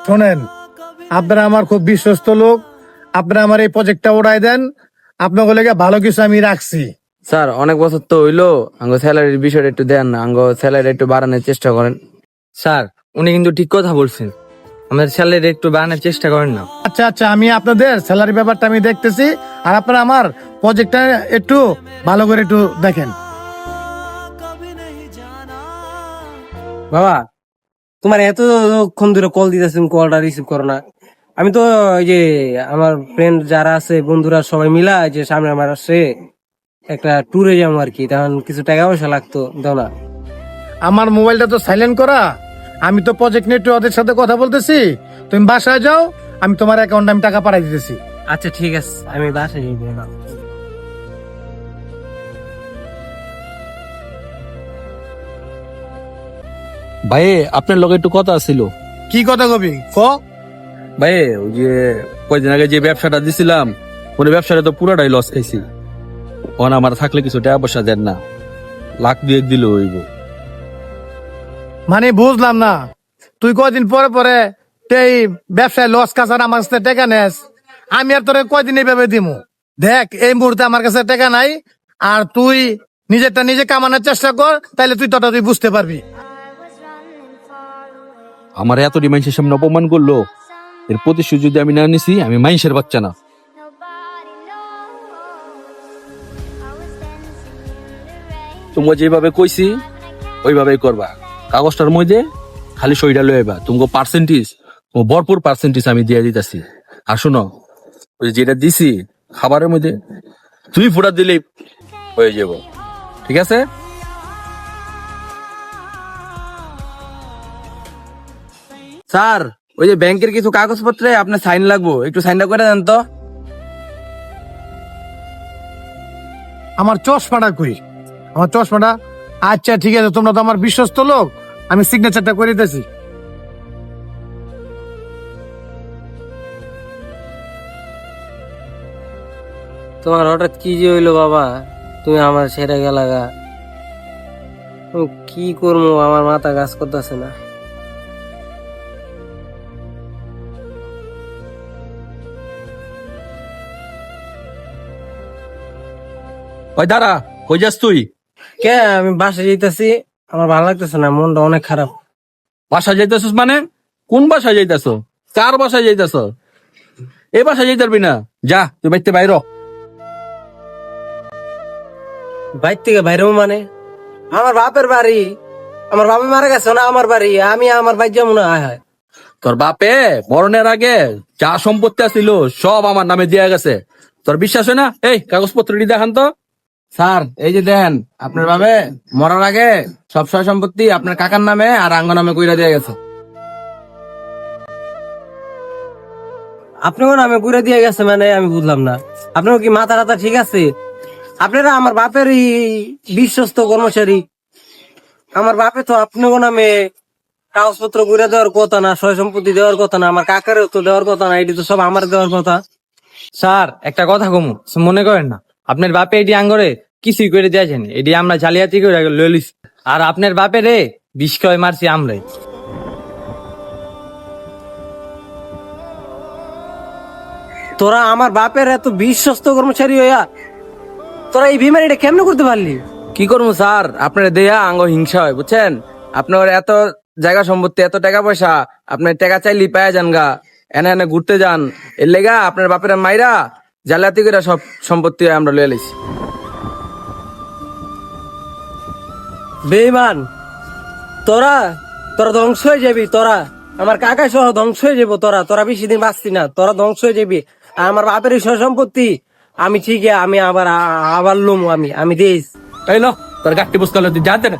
শোনেন, আপনারা আমার খুব বিশ্বস্ত লোক, আপনারা আমার এই প্রজেক্টটা উড়াই দেন, আপনাকে লেগে ভালো কিছু আমি রাখছি। স্যার অনেক বছর তো হইলো, আঙ্গ স্যালারির বিষয়টা একটু দেন না, আঙ্গ স্যালারি একটু বাড়ানোর চেষ্টা করেন। স্যার উনি কিন্তু ঠিক কথা বলছেন, আমাদের স্যালারি একটু বাড়ানোর চেষ্টা করেন না। আচ্ছা আচ্ছা, আমি আপনাদের স্যালারি ব্যাপারটা আমি দেখতেছি, আর আপনারা আমার প্রজেক্টটা একটু ভালো করে একটু দেখেন। বাবা, তোমার এতক্ষণ ধরে কল দিতেছি, কলটা রিসিভ করো না। আমি তো এই যে আমার ফ্রেন্ড যারা আছে, বন্ধুরা সবাই মিলা যে সামনে আমার আসছে একটা ট্যুরে যাবো আর কি, তখন কিছু টাকা পয়সা লাগতো, দাও না। আমার মোবাইলটা তো সাইলেন্ট করা, আমি তো প্রজেক্ট নিয়ে একটু ওদের সাথে কথা বলতেছি। তুমি বাসায় যাও, আমি তোমার অ্যাকাউন্টে আমি টাকা পাঠাই দিতেছি। আচ্ছা ঠিক আছে, আমি বাসায় যাবো না। ভাই আপনার লগে একটু কথা ছিল। কি কথা কবি ক। ভাই ওই যে কয়দিন আগে যে ব্যবসাটা দিছিলাম, ওই ব্যবসাটা তো পুরোটাই লস খাইছি। ওখানে আমার থাকলে কিছু টাকা পয়সা দেন না, লাখ দুয়েক দিলে হইব। মানে বুঝলাম না, তুই কয়দিন পরে পরে এই ব্যবসায় লস কাছার আমার কাছে টাকা নেস, আমি আর তোরে কয়দিন এইভাবে দিমু? দেখ, এই মুহূর্তে আমার কাছে টাকা নাই, আর তুই নিজেরটা নিজে কামানোর চেষ্টা কর, তাইলে তুই তোটা তুই বুঝতে পারবি। আমার এত মানুষের সামনে অপমান করলো, এর প্রতিশোধ যদি আমি না নিছি, আমি মানুষের বাচ্চা না। তোমরা যেভাবে কইছি ওইভাবেই করবা। কাগজটার মধ্যে খালি সইটা লইবা, তোমাকে পার্সেন্টেজ, ভরপুর পার্সেন্টেজ আমি দিয়ে দিতেছি। আর শোনো, ওই যেটা দিছি খাবারের মধ্যে 2 ফোঁটা দিলেই হয়ে যাব, ঠিক আছে? স্যার ওই যে ব্যাংকের কিছু কাগজপত্রে আপনার সাইন লাগবো, একটু সাইনটা করে দেন তো। আমার চশমাটা কই? আমার চশমাটা? আচ্ছা ঠিক আছে, তোমরা তো আমার বিশ্বস্ত লোক, আমি সিগনেচারটা করে দিতেছি। তোমার হঠাৎ কি যে হইলো বাবা, তুমি আমার সেরা গেলাগা, কি করবো, আমার মাথা কাজ করতেছে না। ওই দাঁড়া, কই যাস তুই? কে, আমি বাসায় যেতেছি, আমার ভালো লাগতেছে না, মনটা অনেক খারাপ। বাসা যাইতেছিস মানে? কোন বাসা যাইতেছ? কার বাসায় যাইতেছ? এই বাসা যাইতে পারবি না, যা তুই বাইতে বাইর। বাইর থেকে বাইরেও মানে আমার বাপের বাড়ি, আমার বাবা মারা গেছে না, আমার বাড়ি, আমি আমার বাইর যাবো না। হয় তোর বাপে মরণের আগে যা সম্পত্তি আছিল সব আমার নামে দিয়া গেছে, তোর বিশ্বাস হয় না? এই কাগজপত্রটি দেখান তো। স্যার এই যে দেন, আপনার ভাবে মরার আগে সব সয় সম্পত্তি আপনার কাকার নামে আর আঙ্গ নামে কইরা দিয়ে গেছে। আপনাকে নামে ঘুরে দিয়ে গেছে মানে আমি বুঝলাম না, আপনার কি মাথা টাথা ঠিক আছে? আপনারা আমার বাপের বিশ্বস্ত কর্মচারী, আমার বাপে তো আপনাকে নামে কাগজপত্র ঘুরে দেওয়ার কথা না, সয় সম্পত্তি দেওয়ার কথা না, আমার কাকারও তো দেওয়ার কথা না, এটি তো সব আমার দেওয়ার কথা। স্যার একটা কথা কমু, মনে করেন না, আপনার বাপে এটি আঙ্গরে কিছুই করে দিয়েছেন, এটি আমরা জালিয়াতি করে লইলিস, আর আপনার বাপে রে বিষ কয় মারছি আমরাই। তোরা আমার বাপের এত বিশ্বস্ত কর্মচারী হইয়া তোরা এই বিমারিটা কেমনে করতে পারলি? কি করবো স্যার, আপনার দেয়া আঙ্গ হিংসা হয় বুঝছেন। আপনার এত জায়গা সম্পত্তি, এত টাকা পয়সা, আপনার টাকা চাইলি পায়া যান গা, এনে এনে ঘুরতে যান, এর লেগা আপনার বাপের মাইরা জালিয়াতি করে সব সম্পত্তি আমরা লয়ে লাইছি। বেঈমান, তোরা তোরা ধ্বংস হয়ে যাবি, তোরা আমার কাকা সহ ধ্বংস হয়ে যাবো, তোরা বেশি দিন বাঁচতি না, তোরা ধ্বংস হয়ে যাবি। আর আমার বাপের এই সম্পত্তি আমি ঠিক আমি আবার লুম, আমি দিস। এই লো তোর গাঠটি বুঝতে তুই জানতে না।